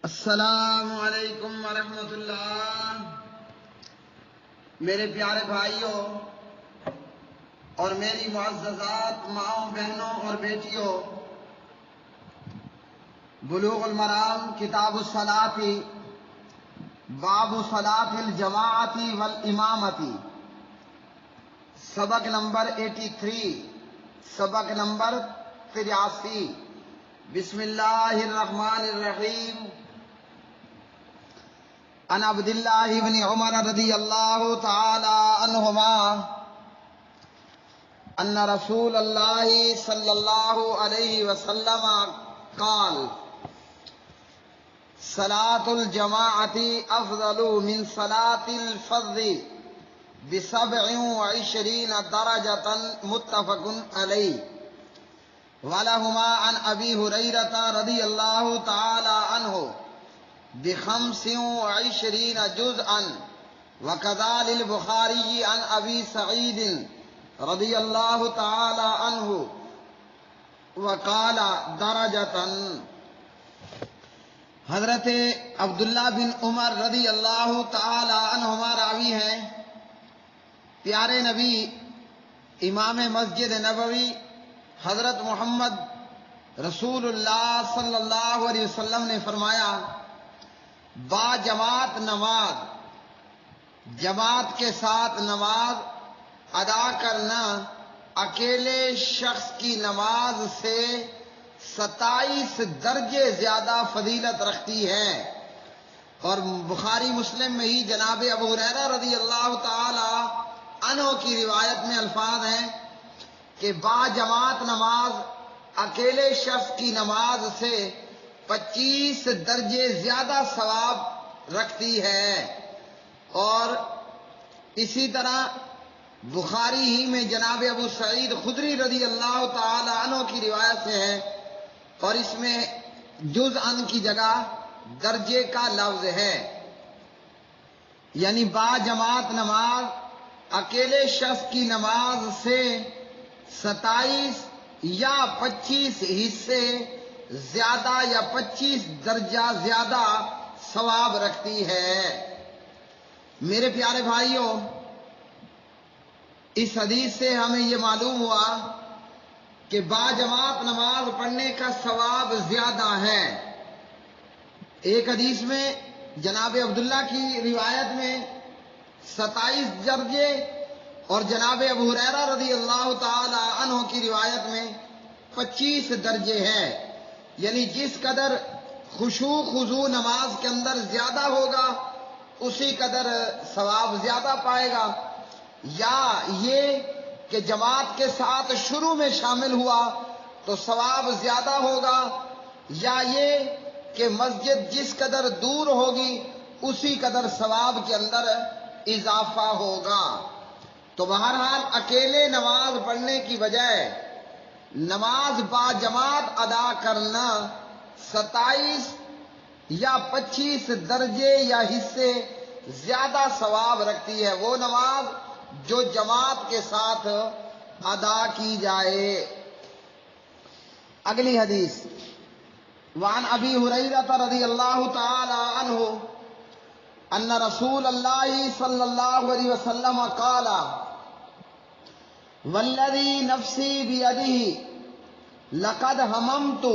السلام علیکم ورحمۃ اللہ۔ میرے پیارے بھائیوں اور میری معززات ماؤں بہنوں اور بیٹیوں، بلوغ المرام کتاب الصلاۃ باب صلاۃ الجماعت والامامۃ، سبق نمبر 83، سبق نمبر 83۔ بسم اللہ الرحمن الرحیم۔ عن عبد اللہ بن عمر رضی اللہ تعالی عنہما ان رسول اللہ صلی اللہ علیہ وسلم قال صلاة الجماعت افضل من صلاة الفرد ب27 درجة متفق علیہ۔ ولہما عن ابی ہریرہ رضی اللہ تعالی عنہ ب25 جزءا، وكذا للبخاری عن ابی سعید رضی اللہ تعالی عنہ وقال درجة۔ حضرت عبداللہ بن عمر رضی اللہ تعالی عنہما راوی ہیں، پیارے نبی امام مسجد نبوی حضرت محمد رسول اللہ صلی اللہ علیہ وسلم نے فرمایا، با جماعت نماز، جماعت کے ساتھ نماز ادا کرنا اکیلے شخص کی نماز سے 27 درجے زیادہ فضیلت رکھتی ہے۔ اور بخاری مسلم میں ہی جناب ابو ہریرہ رضی اللہ تعالی عنہ کی روایت میں الفاظ ہیں کہ با جماعت نماز اکیلے شخص کی نماز سے 25 درجے زیادہ ثواب رکھتی ہے۔ اور اسی طرح بخاری ہی میں جناب ابو سعید خدری رضی اللہ تعالی عنہ کی روایت سے ہے، اور اس میں جزءاً کی جگہ درجے کا لفظ ہے، یعنی با جماعت نماز اکیلے شخص کی نماز سے 27 یا 25 حصے زیادہ یا 25 درجہ زیادہ ثواب رکھتی ہے۔ میرے پیارے بھائیوں، اس حدیث سے ہمیں یہ معلوم ہوا کہ با جماعت نماز پڑھنے کا ثواب زیادہ ہے۔ ایک حدیث میں جناب عبداللہ کی روایت میں 27 درجے اور جناب ابو ہریرہ رضی اللہ تعالی عنہ کی روایت میں 25 درجے ہیں، یعنی جس قدر خشوع خضوع نماز کے اندر زیادہ ہوگا اسی قدر ثواب زیادہ پائے گا، یا یہ کہ جماعت کے ساتھ شروع میں شامل ہوا تو ثواب زیادہ ہوگا، یا یہ کہ مسجد جس قدر دور ہوگی اسی قدر ثواب کے اندر اضافہ ہوگا۔ تو بہرحال اکیلے نماز پڑھنے کی بجائے نماز با جماعت ادا کرنا 27 یا 25 درجے یا حصے زیادہ ثواب رکھتی ہے، وہ نماز جو جماعت کے ساتھ ادا کی جائے۔ اگلی حدیث، وعن ابی ہریرہ رضی اللہ تعالی عنہ ان رسول اللہ صلی اللہ علیہ وسلم قال والذی نفسی بیدہ لقد ہممت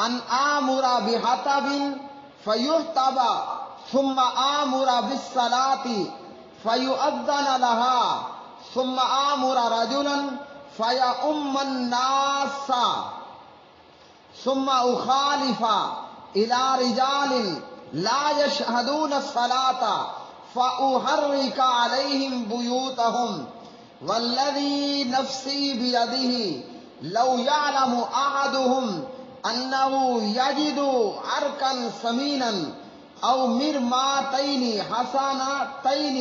ان آمر بحطب فیحطب ثم آمر بالصلاة فیؤذن لها ثم آمر رجلا فیؤم الناس ثم اخالف الى رجال لا يشهدون الصلاة فأحرق عليهم بيوتهم والذي نفسي بيده لو يعلم أحدهم أنه يجد عرقا ثمينا أو مرماتين حسنتين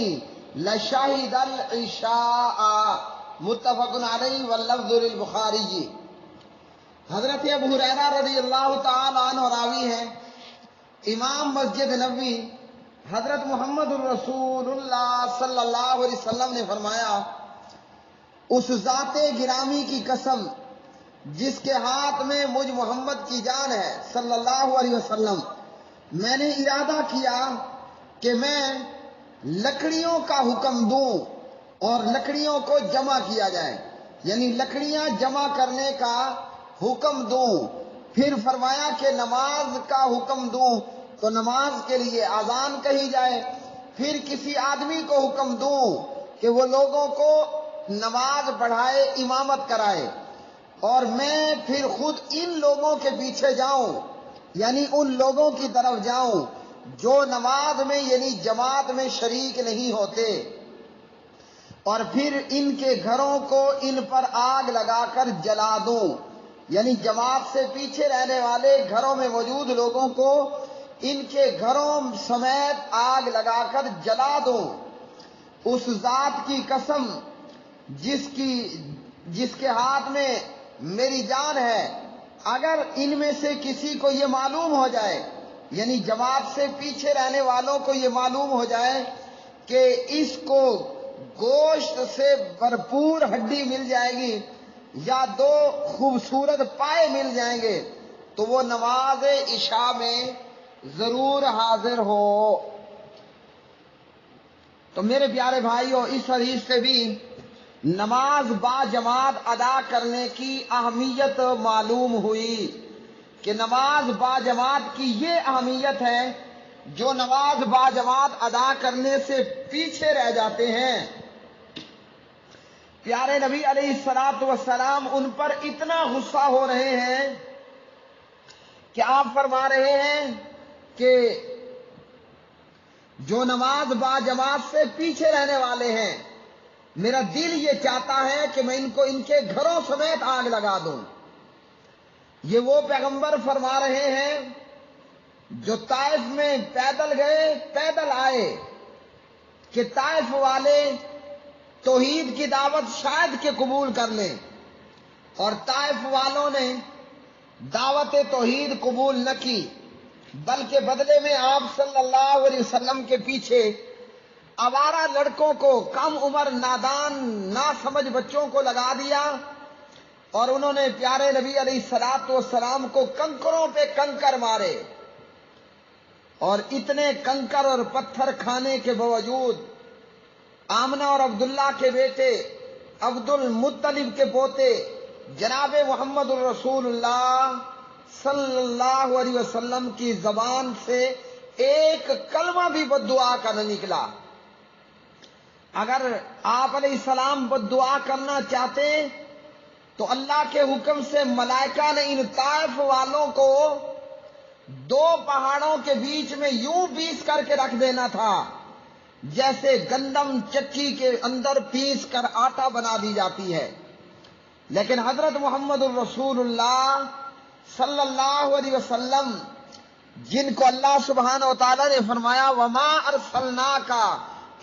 لشهد العشاء، متفق علیہ واللفظ للبخاری۔ حضرت ابو ہریرہ رضی اللہ تعالی عنہ راوی ہیں، امام مسجد نبوی حضرت محمد الرسول اللہ صلی اللہ علیہ وسلم نے فرمایا، اس ذات گرامی کی قسم جس کے ہاتھ میں مجھ محمد کی جان ہے صلی اللہ علیہ وسلم، میں نے ارادہ کیا کہ میں لکڑیوں کا حکم دوں اور لکڑیوں کو جمع کیا جائے، یعنی لکڑیاں جمع کرنے کا حکم دوں۔ پھر فرمایا کہ نماز کا حکم دوں تو نماز کے لیے اذان کہی جائے۔ پھر کسی آدمی کو حکم دوں کہ وہ لوگوں کو نماز پڑھائے، امامت کرائے، اور میں پھر خود ان لوگوں کے پیچھے جاؤں، یعنی ان لوگوں کی طرف جاؤں جو نماز میں یعنی جماعت میں شریک نہیں ہوتے، اور پھر ان کے گھروں کو ان پر آگ لگا کر جلا دوں، یعنی جماعت سے پیچھے رہنے والے گھروں میں موجود لوگوں کو ان کے گھروں سمیت آگ لگا کر جلا دوں۔ اس ذات کی قسم جس کے ہاتھ میں میری جان ہے، اگر ان میں سے کسی کو یہ معلوم ہو جائے، یعنی جماعت سے پیچھے رہنے والوں کو یہ معلوم ہو جائے کہ اس کو گوشت سے بھرپور ہڈی مل جائے گی یا دو خوبصورت پائے مل جائیں گے، تو وہ نماز عشاء میں ضرور حاضر ہو۔ تو میرے پیارے بھائیوں، اس حدیث سے بھی نماز با جماعت ادا کرنے کی اہمیت معلوم ہوئی کہ نماز با جماعت کی یہ اہمیت ہے، جو نماز با جماعت ادا کرنے سے پیچھے رہ جاتے ہیں، پیارے نبی علیہ الصلوۃ والسلام ان پر اتنا غصہ ہو رہے ہیں کہ آپ فرما رہے ہیں کہ جو نماز با جماعت سے پیچھے رہنے والے ہیں، میرا دل یہ چاہتا ہے کہ میں ان کو ان کے گھروں سمیت آگ لگا دوں۔ یہ وہ پیغمبر فرما رہے ہیں جو طائف میں پیدل گئے، پیدل آئے کہ طائف والے توحید کی دعوت شاید کہ قبول کر لیں، اور طائف والوں نے دعوت توحید قبول نہ کی، بلکہ بدلے میں آپ صلی اللہ علیہ وسلم کے پیچھے آوارہ لڑکوں کو، کم عمر نادان ناسمجھ بچوں کو لگا دیا، اور انہوں نے پیارے نبی علیہ الصلوۃ والسلام کو کنکروں پہ کنکر مارے، اور اتنے کنکر اور پتھر کھانے کے باوجود آمنہ اور عبداللہ کے بیٹے، عبد المطلب کے پوتے جناب محمد الرسول اللہ صلی اللہ علیہ وسلم کی زبان سے ایک کلمہ بھی بد دعا کا نہ نکلا۔ اگر آپ علیہ السلام بد دعا کرنا چاہتے تو اللہ کے حکم سے ملائکہ نے ان طائف والوں کو دو پہاڑوں کے بیچ میں یوں پیس کر کے رکھ دینا تھا جیسے گندم چکی کے اندر پیس کر آٹا بنا دی جاتی ہے، لیکن حضرت محمد الرسول اللہ صلی اللہ علیہ وسلم، جن کو اللہ سبحانہ و تعالیٰ نے فرمایا وَمَا أَرْسَلْنَاكَ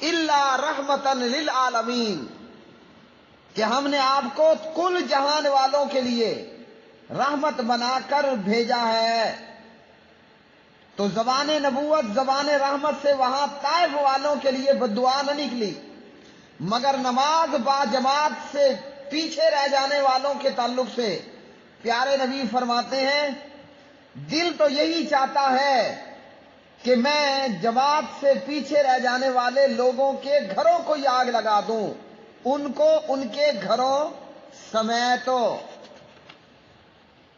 إِلَّا رَحْمَةً لِلْعَالَمِينَ، کہ ہم نے آپ کو کل جہان والوں کے لیے رحمت بنا کر بھیجا ہے۔ تو زبان نبوت، زبان رحمت سے وہاں طائف والوں کے لیے بد دعا نہ نکلی، مگر نماز با جماعت سے پیچھے رہ جانے والوں کے تعلق سے پیارے نبی فرماتے ہیں دل تو یہی چاہتا ہے کہ میں جماعت سے پیچھے رہ جانے والے لوگوں کے گھروں کو یہ آگ لگا دوں، ان کو ان کے گھروں سمیتو۔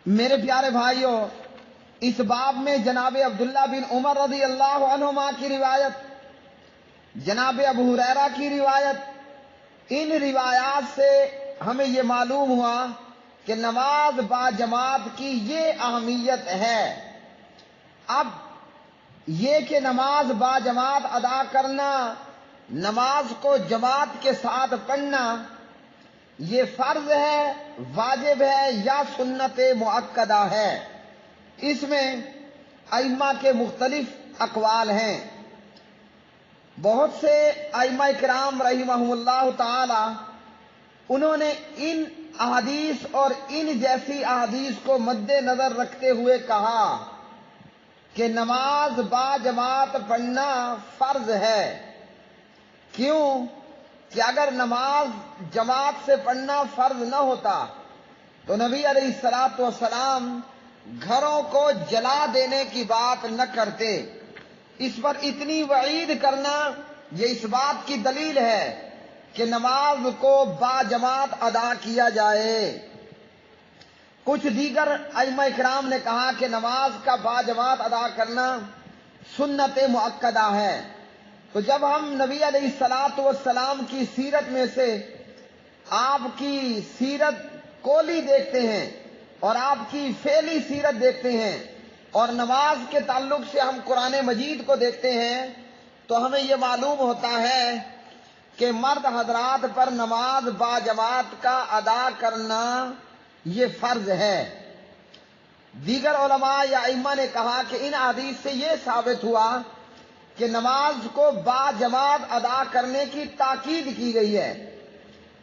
میرے پیارے بھائیوں، اس باب میں جناب عبداللہ بن عمر رضی اللہ عنہما کی روایت، جناب ابو ہریرہ کی روایت، ان روایات سے ہمیں یہ معلوم ہوا کہ نماز با جماعت کی یہ اہمیت ہے۔ اب یہ کہ نماز با جماعت ادا کرنا، نماز کو جماعت کے ساتھ پڑھنا، یہ فرض ہے، واجب ہے یا سنت مؤکدہ ہے، اس میں ائمہ کے مختلف اقوال ہیں۔ بہت سے ائمہ کرام رحمہم اللہ تعالی انہوں نے ان احادیث اور ان جیسی احادیث کو مد نظر رکھتے ہوئے کہا کہ نماز با جماعت پڑھنا فرض ہے۔ کیوں کہ اگر نماز جماعت سے پڑھنا فرض نہ ہوتا تو نبی علیہ الصلوۃ والسلام گھروں کو جلا دینے کی بات نہ کرتے۔ اس پر اتنی وعید کرنا یہ اس بات کی دلیل ہے کہ نماز کو باجماعت ادا کیا جائے۔ کچھ دیگر ائمہ کرام نے کہا کہ نماز کا باجماعت ادا کرنا سنت مؤکدہ ہے۔ تو جب ہم نبی علیہ الصلوۃ والسلام کی سیرت میں سے آپ کی سیرت کولی دیکھتے ہیں اور آپ کی فعلی سیرت دیکھتے ہیں اور نماز کے تعلق سے ہم قرآن مجید کو دیکھتے ہیں تو ہمیں یہ معلوم ہوتا ہے کہ مرد حضرات پر نماز باجماعت کا ادا کرنا یہ فرض ہے۔ دیگر علماء یا ائمہ نے کہا کہ ان حدیث سے یہ ثابت ہوا کہ نماز کو باجماعت ادا کرنے کی تاکید کی گئی ہے،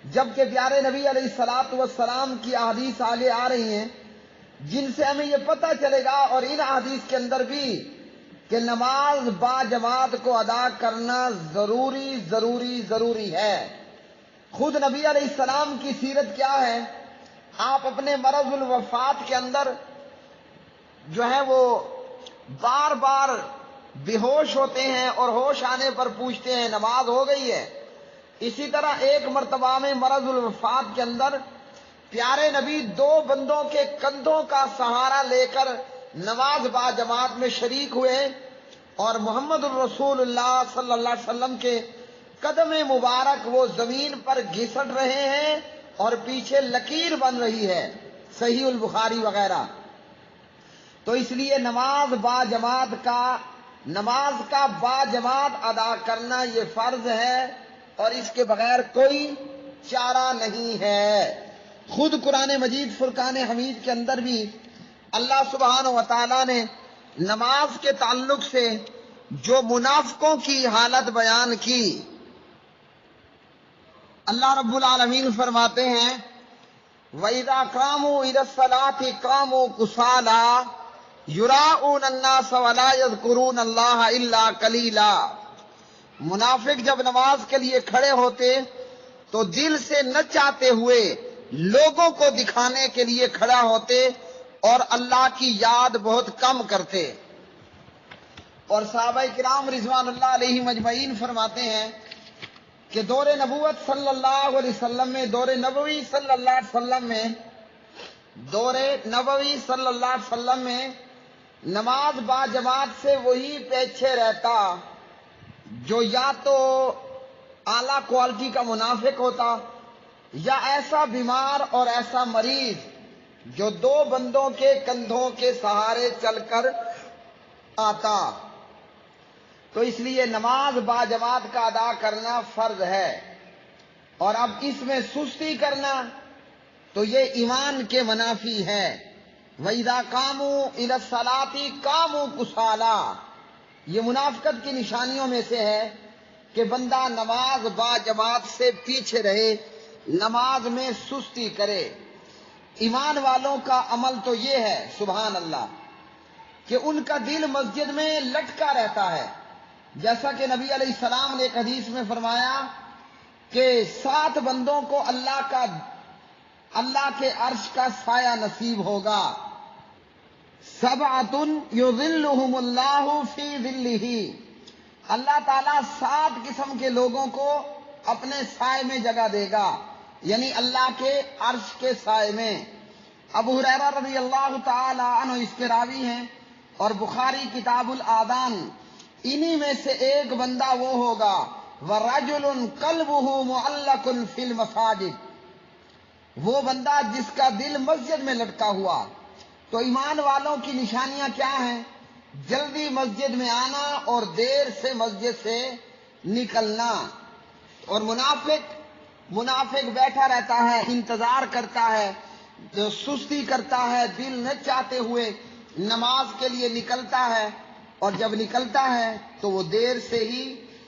جبکہ پیارے نبی علیہ الصلوۃ والسلام کی احادیث آگے آ رہی ہیں جن سے ہمیں یہ پتہ چلے گا، اور ان احادیث کے اندر بھی، کہ نماز باجماعت کو ادا کرنا ضروری ہے۔ خود نبی علیہ السلام کی سیرت کیا ہے؟ آپ اپنے مرض الوفات کے اندر جو ہے وہ بار بار بے ہوش ہوتے ہیں اور ہوش آنے پر پوچھتے ہیں نماز ہو گئی ہے۔ اسی طرح ایک مرتبہ میں مرض الوفات کے اندر پیارے نبی دو بندوں کے کندھوں کا سہارا لے کر نماز باجماعت میں شریک ہوئے اور محمد الرسول اللہ صلی اللہ علیہ وسلم کے قدم مبارک وہ زمین پر گھسٹ رہے ہیں اور پیچھے لکیر بن رہی ہے، صحیح البخاری وغیرہ۔ تو اس لیے نماز کا باجماعت ادا کرنا یہ فرض ہے اور اس کے بغیر کوئی چارہ نہیں ہے۔ خود قرآن مجید فرقان حمید کے اندر بھی اللہ سبحانہ و تعالیٰ نے نماز کے تعلق سے جو منافقوں کی حالت بیان کی، اللہ رب العالمین فرماتے ہیں وَإِذَا قَامُوا إِلَى الصَّلَاةِ قَامُوا كُسَالَىٰ يُرَاءُونَ النَّاسَ وَلَا يَذْكُرُونَ اللَّهَ إِلَّا قَلِيلًا۔ منافق جب نماز کے لیے کھڑے ہوتے تو دل سے نہ چاہتے ہوئے لوگوں کو دکھانے کے لیے کھڑا ہوتے اور اللہ کی یاد بہت کم کرتے۔ اور صحابہ کرام رضوان اللہ علیہم اجمعین فرماتے ہیں کہ دور نبوت صلی اللہ علیہ وسلم میں دور نبوی صلی اللہ علیہ وسلم میں نماز باجماعت سے وہی پیچھے رہتا جو یا تو اعلیٰ کوالٹی کا منافق ہوتا یا ایسا بیمار اور ایسا مریض جو دو بندوں کے کندھوں کے سہارے چل کر آتا۔ تو اس لیے نماز باجماعت کا ادا کرنا فرض ہے، اور اب اس میں سستی کرنا تو یہ ایمان کے منافی ہے۔ وَإِذَا قَامُوا إِلَى الصَّلَاةِ قَامُوا كُسَالَىٰ، یہ منافقت کی نشانیوں میں سے ہے کہ بندہ نماز باجماعت سے پیچھے رہے، نماز میں سستی کرے۔ ایمان والوں کا عمل تو یہ ہے سبحان اللہ کہ ان کا دل مسجد میں لٹکا رہتا ہے، جیسا کہ نبی علیہ السلام نے ایک حدیث میں فرمایا کہ 7 بندوں کو اللہ کے عرش کا سایہ نصیب ہوگا۔ 7 یظلہم اللہ فی ظلہ، اللہ تعالیٰ 7 قسم کے لوگوں کو اپنے سائے میں جگہ دے گا، یعنی اللہ کے عرش کے سائے میں۔ ابو ہریرہ رضی اللہ تعالی عنہ اس کے راوی ہیں، اور بخاری کتاب الآذان، انہی میں سے ایک بندہ وہ ہوگا وَرَجُلٌ قَلْبُهُ مُعَلَّقٌ فِي الْمَسَاجِدِ، وہ بندہ جس کا دل مسجد میں لٹکا ہوا۔ تو ایمان والوں کی نشانیاں کیا ہیں؟ جلدی مسجد میں آنا اور دیر سے مسجد سے نکلنا۔ اور منافق بیٹھا رہتا ہے، انتظار کرتا ہے، سستی کرتا ہے، دل نہ چاہتے ہوئے نماز کے لیے نکلتا ہے، اور جب نکلتا ہے تو وہ دیر سے ہی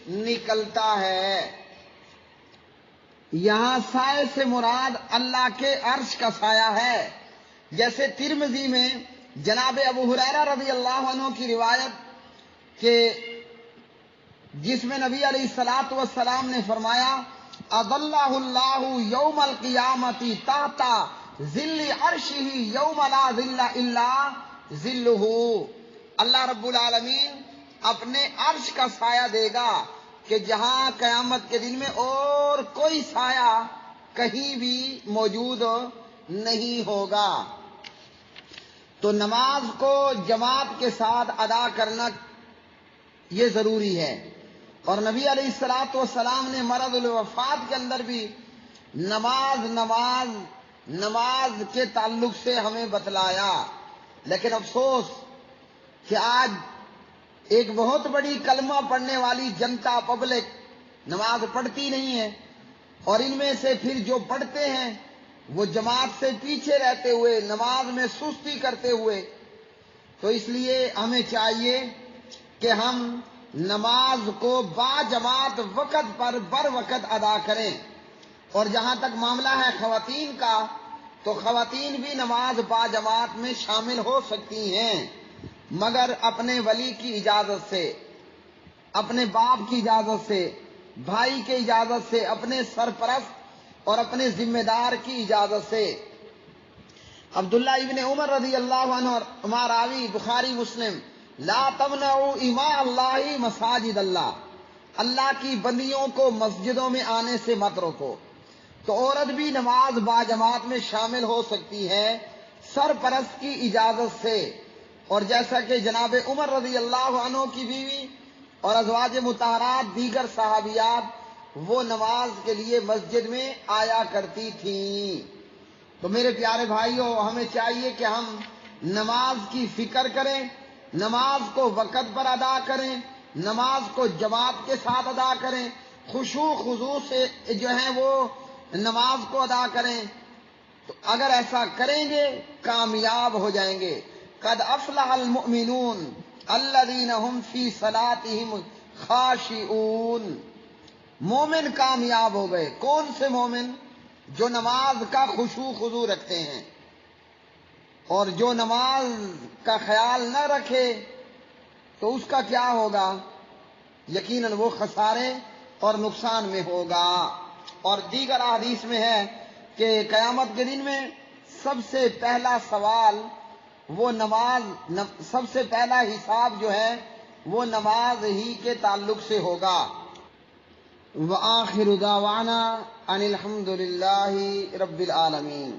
نکلتا ہے۔ یہاں سائے سے مراد اللہ کے عرش کا سایہ ہے، جیسے ترمذی میں جناب ابو ہریرہ رضی اللہ عنہ کی روایت کہ جس میں نبی علیہ الصلوۃ والسلام نے فرمایا اظلہ اللہ یوم القیامت تحت ظل عرشہ یوم لا ظل الا ظلہ، اللہ رب العالمین اپنے عرش کا سایہ دے گا کہ جہاں قیامت کے دن میں اور کوئی سایہ کہیں بھی موجود نہیں ہوگا۔ تو نماز کو جماعت کے ساتھ ادا کرنا یہ ضروری ہے، اور نبی علیہ الصلوۃ والسلام نے مرض الوفات کے اندر بھی نماز کے تعلق سے ہمیں بتلایا۔ لیکن افسوس کہ آج ایک بہت بڑی کلمہ پڑھنے والی جنتا پبلک نماز پڑھتی نہیں ہے، اور ان میں سے پھر جو پڑھتے ہیں وہ جماعت سے پیچھے رہتے ہوئے، نماز میں سستی کرتے ہوئے۔ تو اس لیے ہمیں چاہیے کہ ہم نماز کو با جماعت وقت پر بر وقت ادا کریں، اور جہاں تک معاملہ ہے خواتین کا، تو خواتین بھی نماز با جماعت میں شامل ہو سکتی ہیں، مگر اپنے ولی کی اجازت سے، اپنے باپ کی اجازت سے، بھائی کی اجازت سے، اپنے سرپرست اور اپنے ذمہ دار کی اجازت سے۔ عبداللہ ابن عمر رضی اللہ عنہ راوی بخاری مسلم، لا تمنعوا اماء اللہ مساجد اللہ، اللہ کی بندیوں کو مسجدوں میں آنے سے مت روکو۔ تو عورت بھی نماز با جماعت میں شامل ہو سکتی ہے سرپرست کی اجازت سے، اور جیسا کہ جناب عمر رضی اللہ عنہ کی بیوی اور ازواج مطہرات دیگر صحابیات وہ نماز کے لیے مسجد میں آیا کرتی تھیں۔ تو میرے پیارے بھائیوں، ہمیں چاہیے کہ ہم نماز کی فکر کریں، نماز کو وقت پر ادا کریں، نماز کو جماعت کے ساتھ ادا کریں، خشوع خضوع سے جو ہے وہ نماز کو ادا کریں۔ تو اگر ایسا کریں گے کامیاب ہو جائیں گے۔ قد افلح المؤمنون الذین هم فی صلاتهم خاشعون، مومن کامیاب ہو گئے۔ کون سے مومن؟ جو نماز کا خشوع خضوع رکھتے ہیں، اور جو نماز کا خیال نہ رکھے تو اس کا کیا ہوگا؟ یقیناً وہ خسارے اور نقصان میں ہوگا۔ اور دیگر احادیث میں ہے کہ قیامت کے دن میں سب سے پہلا سوال وہ نماز، سب سے پہلا حساب جو ہے وہ نماز ہی کے تعلق سے ہوگا۔ وآخر دعوانا ان الحمد للہ رب العالمین۔